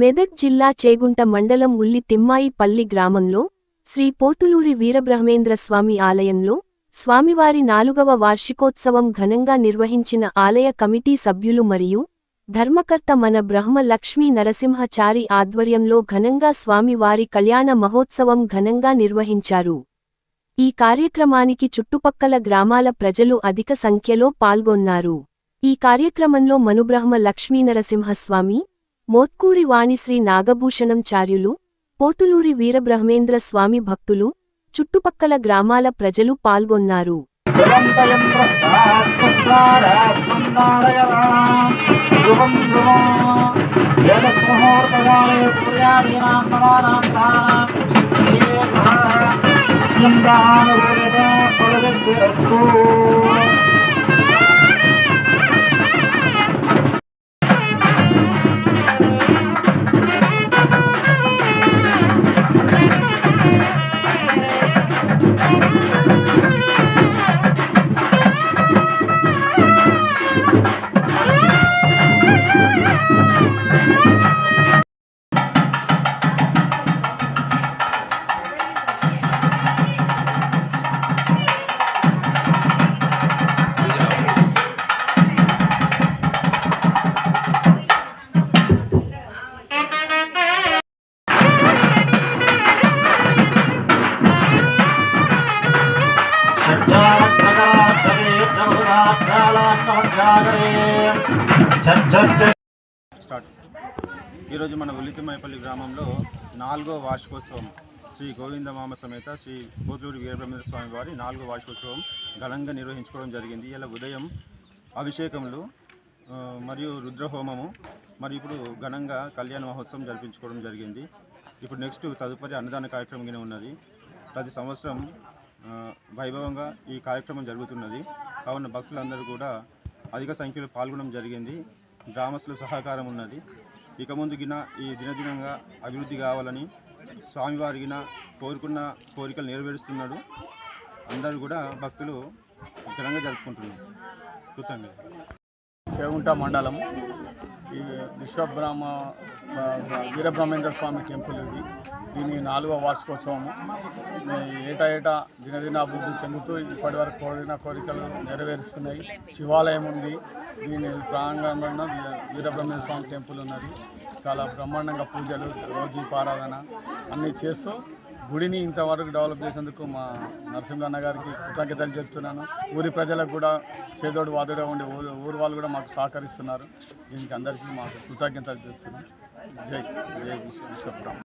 మెదక్ జిల్లా చేగుంట మండలం ఉల్లి తిమ్మాయిపల్లి గ్రామంలో శ్రీ పోతులూరి వీరబ్రహ్మేంద్ర స్వామి ఆలయంలో స్వామివారి 4వ వార్షికోత్సవం ఘనంగా నిర్వహించిన ఆలయ కమిటీ సభ్యులు మరియు ధర్మకర్త మన బ్రహ్మ లక్ష్మీ నరసింహచారి ఆధ్వర్యంలో ఘనంగా స్వామివారి కళ్యాణ మహోత్సవం ఘనంగా నిర్వహించారు. ఈ కార్యక్రమానికి చుట్టుపక్కల గ్రామాల ప్రజలు అధిక సంఖ్యలో పాల్గొన్నారు. ఈ కార్యక్రమంలో మనుబ్రహ్మ లక్ష్మీనరసింహస్వామి, మోత్కూరి వాణిశ్రీ నాగభూషణంచార్యులు, పోతులూరి వీరబ్రహ్మేంద్ర స్వామి భక్తులు, చుట్టుపక్కల గ్రామాల ప్రజలు పాల్గొన్నారు. ఈరోజు మన ఉల్లి తిమ్మాయిపల్లి గ్రామంలో 4వ వార్షికోత్సవం శ్రీ గోవిందమామ సమేత శ్రీ పోతులూరి వీరబ్రహ్మేంద్ర స్వామి వారి 4వ వార్షికోత్సవం ఘనంగా నిర్వహించుకోవడం జరిగింది. ఇలా ఉదయం అభిషేకములు మరియు రుద్రహోమము మరియు ఇప్పుడు ఘనంగా కళ్యాణ మహోత్సవం జరిపించుకోవడం జరిగింది. ఇప్పుడు నెక్స్ట్ తదుపరి అన్నదాన కార్యక్రమం ఉన్నది. ప్రతి సంవత్సరం వైభవంగా ఈ కార్యక్రమం జరుగుతున్నది. కావున భక్తులందరూ కూడా అధిక సంఖ్యలో పాల్గొనడం జరిగింది. గ్రామస్తుల సహకారం ఉన్నది. ఇక ముందు గిన ఈ దినదినంగా అభివృద్ధి కావాలని స్వామివారి గిన కోరుకున్న కోరికలు నెరవేరుస్తున్నాడు. అందరూ కూడా భక్తులు ఘనంగా జరుపుకుంటున్నారు. కృతజ్ఞతలు. చేగుంట మండలం ఈ విశ్వబ్రహ్మ వీరబ్రహ్మేంద్ర స్వామి టెంపుల్ ఇది. దీని 4వ వార్షికోత్సవము. ఏటా దినదిన అభివృద్ధి చెందుతూ ఇప్పటి వరకు కోరిన కోరికలు నెరవేరుస్తున్నాయి. శివాలయం ఉంది. దీని ప్రాంగణంలో వీరబ్రహ్మేంద్ర స్వామి టెంపుల్ ఉన్నది. చాలా బ్రహ్మాండంగా పూజలు, రోజీపారాధన అన్నీ చేస్తూ గుడిని ఇంతవరకు డెవలప్ చేసేందుకు మా నరసింహన్న గారికి కృతజ్ఞతలు చెప్తున్నాను. ఊరి ప్రజలకు కూడా చేదోడు వాదుడుగా ఉండి ఊరు వాళ్ళు కూడా మాకు సహకరిస్తున్నారు. దీనికి అందరికీ మాకు కృతజ్ఞతలు చెప్తున్నాను. జై విశ్వబ్రహ్మ.